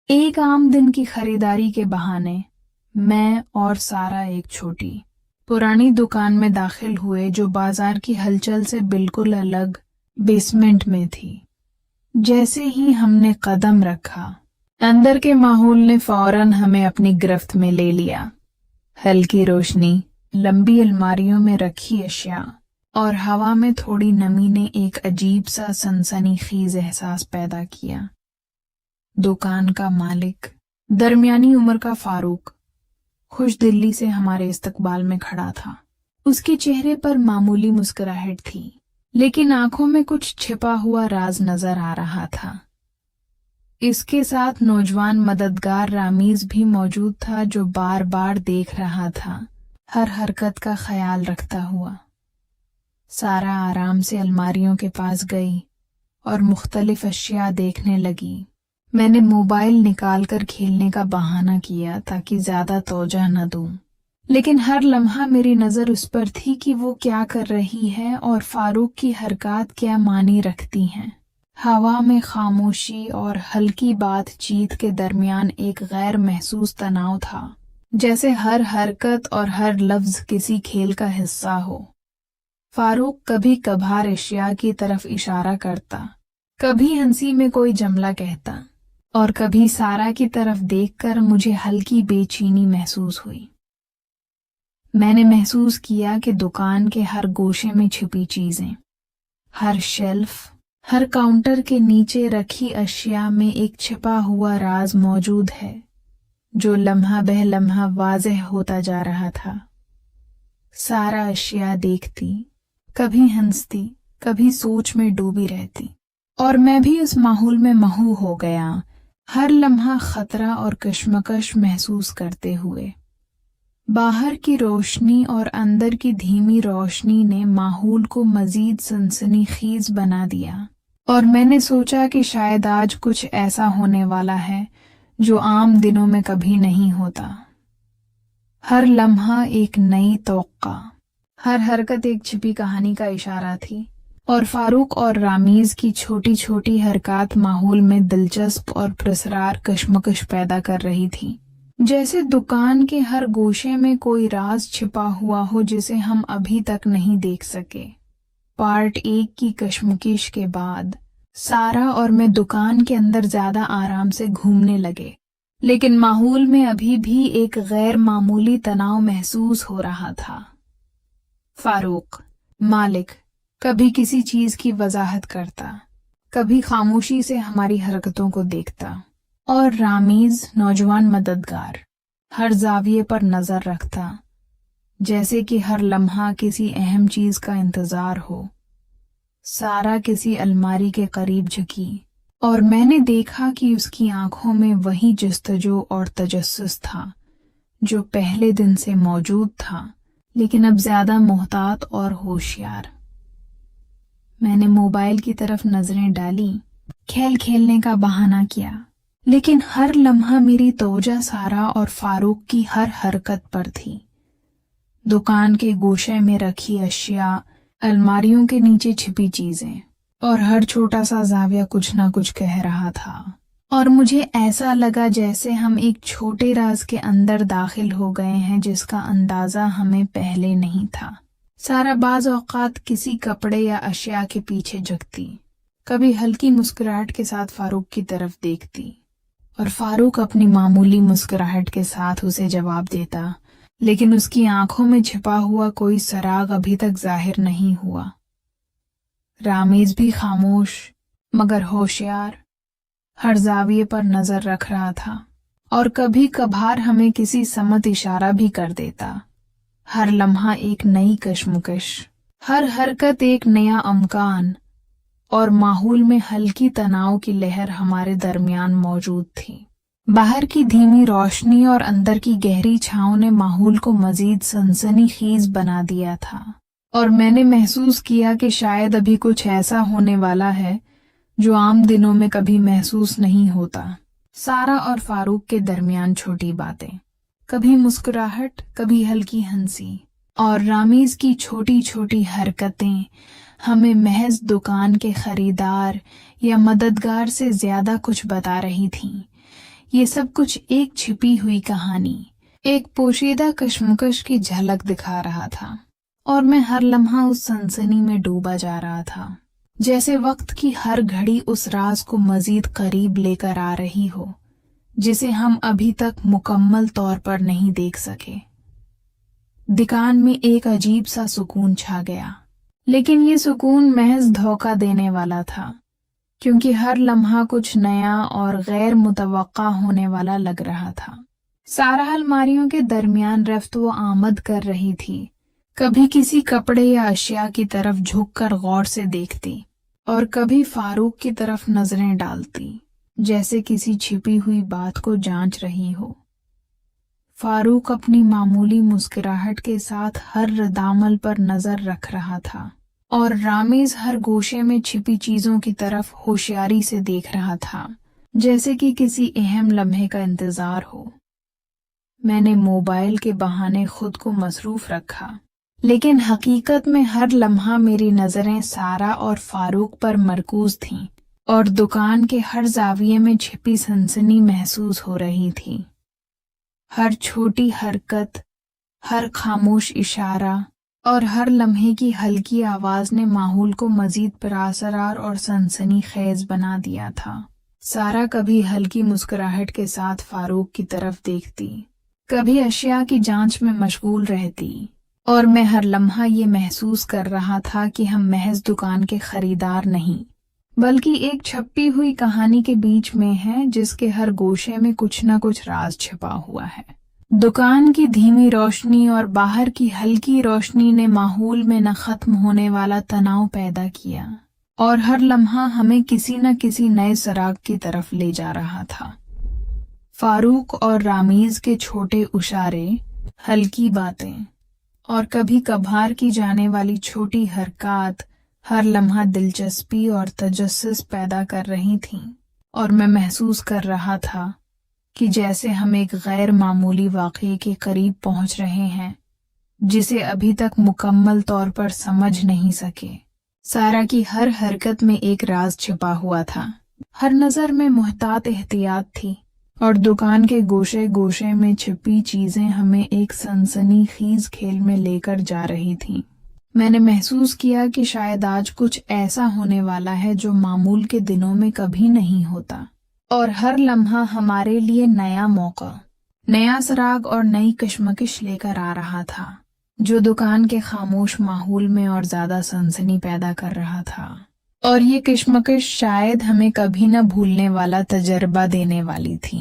एक आम दिन की खरीदारी के बहाने मैं और सारा एक छोटी पुरानी दुकान में दाखिल हुए जो बाजार की हलचल से बिल्कुल अलग बेसमेंट में थी। जैसे ही हमने कदम रखा, अंदर के माहौल ने फौरन हमें अपनी गिरफ्त में ले लिया। हल्की रोशनी, लंबी अलमारियों में रखी अशिया और हवा में थोड़ी नमी ने एक अजीब सा सनसनीखेज एहसास पैदा किया। दुकान का मालिक, दरमियानी उम्र का फारूक, खुश दिली से हमारे इस्तकबाल में खड़ा था। उसके चेहरे पर मामूली मुस्कुराहट थी, लेकिन आंखों में कुछ छिपा हुआ राज नजर आ रहा था। इसके साथ नौजवान मददगार रामीज भी मौजूद था, जो बार बार देख रहा था, हर हरकत का ख्याल रखता हुआ। सारा आराम से अलमारियों के पास गई और मुख्तलिफ अशिया देखने लगी। मैंने मोबाइल निकालकर खेलने का बहाना किया ताकि ज्यादा तवज्जो न दूं, लेकिन हर लम्हा मेरी नजर उस पर थी कि वो क्या कर रही है और फारूक की हरकत क्या मानी रखती हैं। हवा में खामोशी और हल्की बातचीत के दरमियान एक गैर महसूस तनाव था, जैसे हर हरकत और हर लफ्ज किसी खेल का हिस्सा हो। फारूक कभी कभार अशिया की तरफ इशारा करता, कभी हंसी में कोई जुमला कहता और कभी सारा की तरफ देखकर मुझे हल्की बेचैनी महसूस हुई। मैंने महसूस किया कि दुकान के हर गोशे में छिपी चीजें, हर शेल्फ, हर काउंटर के नीचे रखी अशिया में एक छिपा हुआ राज मौजूद है, जो लम्हा बह लम्हा वाज़ेह होता जा रहा था। सारा अशिया देखती, कभी हंसती, कभी सोच में डूबी रहती, और मैं भी उस माहौल में महू हो गया, हर लम्हा खतरा और कश्मकश महसूस करते हुए। बाहर की रोशनी और अंदर की धीमी रोशनी ने माहौल को मजीद सनसनीखेज बना दिया, और मैंने सोचा कि शायद आज कुछ ऐसा होने वाला है जो आम दिनों में कभी नहीं होता। हर लम्हा एक नई तौक़ा, हर हरकत एक छिपी कहानी का इशारा थी, और फारूक और रामीज की छोटी छोटी हरकत माहौल में दिलचस्प और पुरस्कार कश्मकश पैदा कर रही थी। जैसे दुकान के हर गोशे में कोई राज छिपा हुआ हो जिसे हम अभी तक नहीं देख सके। पार्ट 1 की कश्मकश के बाद सारा और मैं दुकान के अंदर ज्यादा आराम से घूमने लगे, लेकिन माहौल में अभी भी एक गैर मामूली तनाव महसूस हो रहा था। फारूक, मालिक, कभी किसी चीज की वजाहत करता, कभी खामोशी से हमारी हरकतों को देखता, और रामीज, नौजवान मददगार, हर जाविये पर नजर रखता, जैसे कि हर लम्हा किसी अहम चीज का इंतजार हो। सारा किसी अलमारी के करीब झुकी, और मैंने देखा कि उसकी आंखों में वही जस्तजू और तजस्सुस था जो पहले दिन से मौजूद था, लेकिन अब ज्यादा मोहतात और होशियार। मैंने मोबाइल की तरफ नजरें डाली, खेल खेलने का बहाना किया, लेकिन हर लम्हा मेरी तवज्जो सारा और फारूक की हर हरकत पर थी। दुकान के गोशे में रखी अशिया, अलमारियों के नीचे छिपी चीजें, और हर छोटा सा जाविया कुछ ना कुछ कह रहा था, और मुझे ऐसा लगा जैसे हम एक छोटे राज के अंदर दाखिल हो गए हैं जिसका अंदाजा हमें पहले नहीं था। सारा बाज औकात किसी कपड़े या अशिया के पीछे झुकती, कभी हल्की मुस्कुराहट के साथ फारूक की तरफ देखती, और फारूक अपनी मामूली मुस्कुराहट के साथ उसे जवाब देता, लेकिन उसकी आंखों में छिपा हुआ कोई सराग अभी तक जाहिर नहीं हुआ। रामीज भी खामोश मगर होशियार हर जाविये पर नजर रख रहा था, और कभी कभार हमें किसी समत इशारा भी कर देता। हर लम्हा एक नई कश्मकश, हर हरकत एक नया अमकान, और माहौल में हल्की तनाव की लहर हमारे दरमियान मौजूद थी। बाहर की धीमी रोशनी और अंदर की गहरी छांव ने माहौल को मजीद सनसनीखेज बना दिया था, और मैंने महसूस किया कि शायद अभी कुछ ऐसा होने वाला है जो आम दिनों में कभी महसूस नहीं होता। सारा और फारूक के दरमियान छोटी बातें, कभी मुस्कुराहट, कभी हल्की हंसी, और रामीज की छोटी छोटी हरकतें हमें महज दुकान के खरीदार या मददगार से ज्यादा कुछ बता रही थीं। یہ سب کچھ ایک چھپی ہوئی کہانی، ایک پوشیدہ کشمکش کی جھلک دکھا رہا تھا، اور میں ہر لمحہ اس سنسنی میں ڈوبا جا رہا تھا، جیسے وقت کی ہر گھڑی اس راز کو مزید قریب لے کر آ رہی ہو جسے ہم ابھی تک مکمل طور پر نہیں دیکھ سکے۔ دکان میں ایک عجیب سا سکون چھا گیا، لیکن یہ سکون محض دھوکہ دینے والا تھا، کیونکہ ہر لمحہ کچھ نیا اور غیر متوقع ہونے والا لگ رہا تھا۔ سارا الماریوں کے درمیان رفت و آمد کر رہی تھی، کبھی کسی کپڑے یا اشیاء کی طرف جھک کر غور سے دیکھتی اور کبھی فاروق کی طرف نظریں ڈالتی، جیسے کسی چھپی ہوئی بات کو جانچ رہی ہو۔ فاروق اپنی معمولی مسکراہٹ کے ساتھ ہر ردعمل پر نظر رکھ رہا تھا، اور رامیز ہر گوشے میں چھپی چیزوں کی طرف ہوشیاری سے دیکھ رہا تھا، جیسے کہ کسی اہم لمحے کا انتظار ہو۔ میں نے موبائل کے بہانے خود کو مصروف رکھا، لیکن حقیقت میں ہر لمحہ میری نظریں سارا اور فاروق پر مرکوز تھیں، اور دکان کے ہر زاویے میں چھپی سنسنی محسوس ہو رہی تھی۔ ہر چھوٹی حرکت، ہر خاموش اشارہ اور ہر لمحے کی ہلکی آواز نے ماحول کو مزید پراسرار اور سنسنی خیز بنا دیا تھا۔ سارا کبھی ہلکی مسکراہٹ کے ساتھ فاروق کی طرف دیکھتی، کبھی اشیاء کی جانچ میں مشغول رہتی، اور میں ہر لمحہ یہ محسوس کر رہا تھا کہ ہم محض دکان کے خریدار نہیں، بلکہ ایک چھپی ہوئی کہانی کے بیچ میں ہیں جس کے ہر گوشے میں کچھ نہ کچھ راز چھپا ہوا ہے۔ دکان کی دھیمی روشنی اور باہر کی ہلکی روشنی نے ماحول میں نہ ختم ہونے والا تناؤ پیدا کیا، اور ہر لمحہ ہمیں کسی نہ کسی نئے سراغ کی طرف لے جا رہا تھا۔ فاروق اور رامیز کے چھوٹے اشارے، ہلکی باتیں اور کبھی کبھار کی جانے والی چھوٹی حرکات ہر لمحہ دلچسپی اور تجسس پیدا کر رہی تھیں، اور میں محسوس کر رہا تھا کہ جیسے ہم ایک غیر معمولی واقعے کے قریب پہنچ رہے ہیں جسے ابھی تک مکمل طور پر سمجھ نہیں سکے۔ سارا کی ہر حرکت میں ایک راز چھپا ہوا تھا، ہر نظر میں محتاط احتیاط تھی، اور دکان کے گوشے گوشے میں چھپی چیزیں ہمیں ایک سنسنی خیز کھیل میں لے کر جا رہی تھیں۔ میں نے محسوس کیا کہ شاید آج کچھ ایسا ہونے والا ہے جو معمول کے دنوں میں کبھی نہیں ہوتا، اور ہر لمحہ ہمارے لیے نیا موقع، نیا سراغ اور نئی کشمکش لے کر آ رہا تھا، جو دکان کے خاموش ماحول میں اور زیادہ سنسنی پیدا کر رہا تھا۔ اور یہ کشمکش شاید ہمیں کبھی نہ بھولنے والا تجربہ دینے والی تھی۔